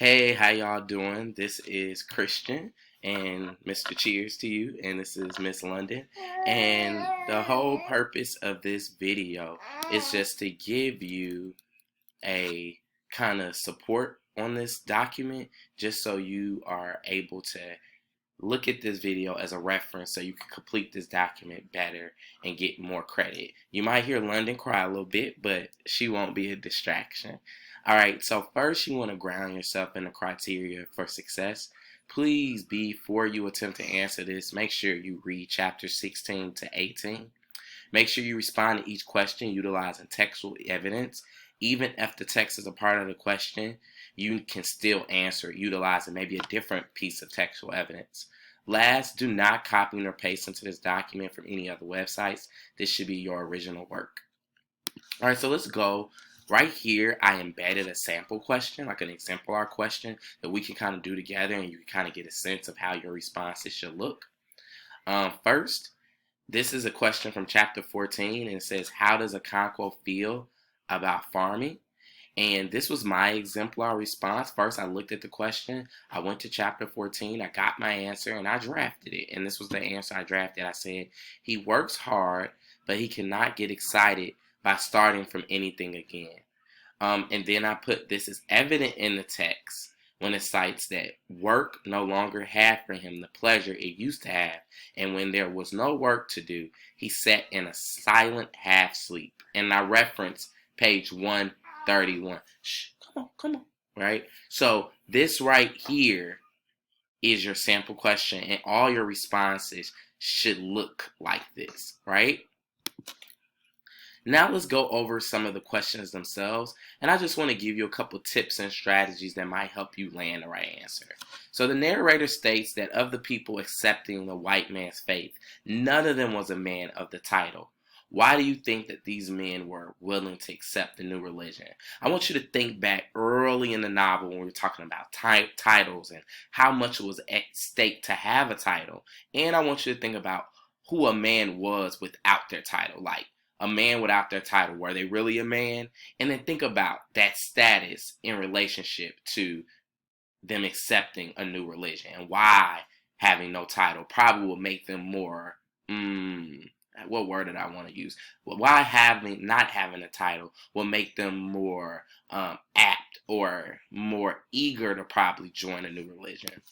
Hey, how y'all doing? This is Christian and Mr. Cheers to you, and this is Miss London. And the whole purpose of this video is just to give you a kind of support on this document, just so you are able to look at this video as a reference so you can complete this document better and get more credit. You might hear London cry a little bit, but she won't be a distraction. All right, so first you want to ground yourself in the criteria for success. Please, before you attempt to answer this, make sure you read chapter 16 to 18. Make sure you respond to each question utilizing textual evidence. Even if the text is a part of the question, you can still answer utilizing maybe a different piece of textual evidence. Last, do not copy nor paste into this document from any other websites. This should be your original work. All right, so let's go. Right here, I embedded a sample question, like an exemplar question, that we can kind of do together, and you can kind of get a sense of how your responses should look. First, this is a question from chapter 14, and it says, how does a Okonkwo feel about farming? And this was my exemplar response. First, I looked at the question. I went to chapter 14. I got my answer, and I drafted it. And this was the answer I drafted. I said, he works hard, but he cannot get excited by starting from anything again. And then I put, this is evident in the text when it cites that work no longer had for him the pleasure it used to have. And when there was no work to do, he sat in a silent half sleep. And I reference page 131. Shh, come on, right? So this right here is your sample question, and all your responses should look like this, right? Now let's go over some of the questions themselves, and I just want to give you a couple tips and strategies that might help you land the right answer. So the narrator states that of the people accepting the white man's faith, none of them was a man of the title. Why do you think that these men were willing to accept the new religion? I want you to think back early in the novel when we were talking about titles and how much it was at stake to have a title. And I want you to think about who a man was without their title. Like, a man without their title, were they really a man? And then think about that status in relationship to them accepting a new religion, and why having no title probably will make them more, what word did I want to use? Well, why not having a title will make them more apt or more eager to probably join a new religion.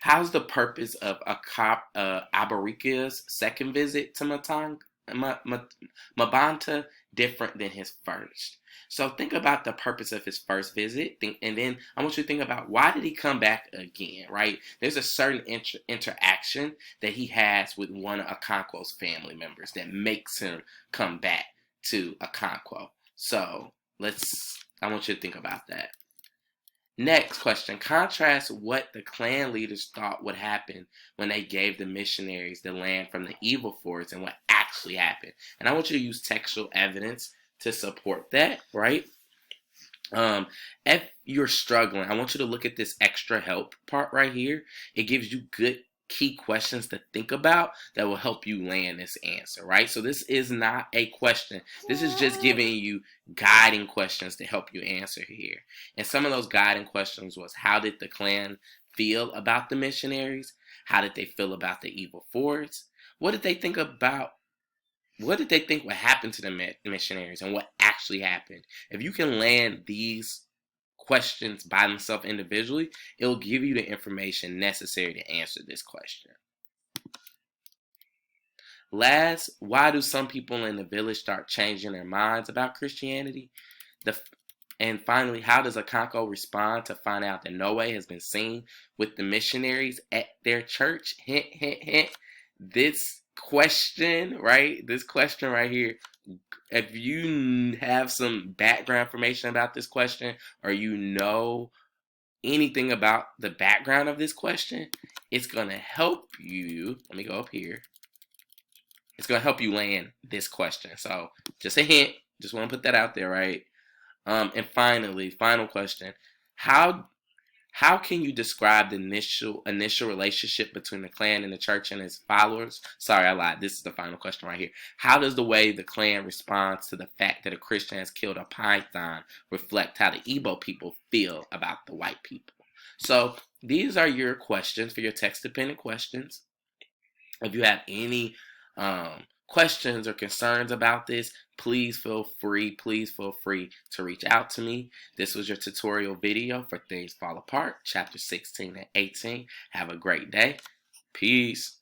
How's the purpose of Abarika's second visit to Mabanta different than his first? So think about the purpose of his first visit, and then I want you to think about, why did he come back again, right? There's a certain interaction that he has with one of Okonkwo's family members that makes him come back to Okonkwo. So I want you to think about that. Next question. Contrast what the clan leaders thought would happen when they gave the missionaries the land from the evil forest and what actually happened. And I want you to use textual evidence to support that, right? If you're struggling, I want you to look at this extra help part right here. It gives you good key questions to think about that will help you land this answer, right? So this is not a question. This is just giving you guiding questions to help you answer here. And some of those guiding questions was, how did the clan feel about the missionaries? How did they feel about the evil force? What did they think about? What did they think would happen to the missionaries, and what actually happened? If you can land these questions by themselves individually, it will give you the information necessary to answer this question. Last, why do some people in the village start changing their minds about Christianity? And finally, how does Okonkwo respond to find out that Noe has been seen with the missionaries at their church? Hint, hint, hint. This question right here, if you have some background information about this question, or you know anything about the background of this question, it's going to help you. Let me go up here. It's going to help you land this question. So just a hint. Just want to put that out there, right? And finally, final question. How How can you describe the initial relationship between the Klan and the church and its followers? Sorry, I lied. This is the final question right here. How does the way the Klan responds to the fact that a Christian has killed a python reflect how the Igbo people feel about the white people? So these are your questions for your text-dependent questions. If you have any questions or concerns about this, please feel free to reach out to me. This was your tutorial video for Things Fall Apart, chapter 16 and 18. Have a great day. Peace.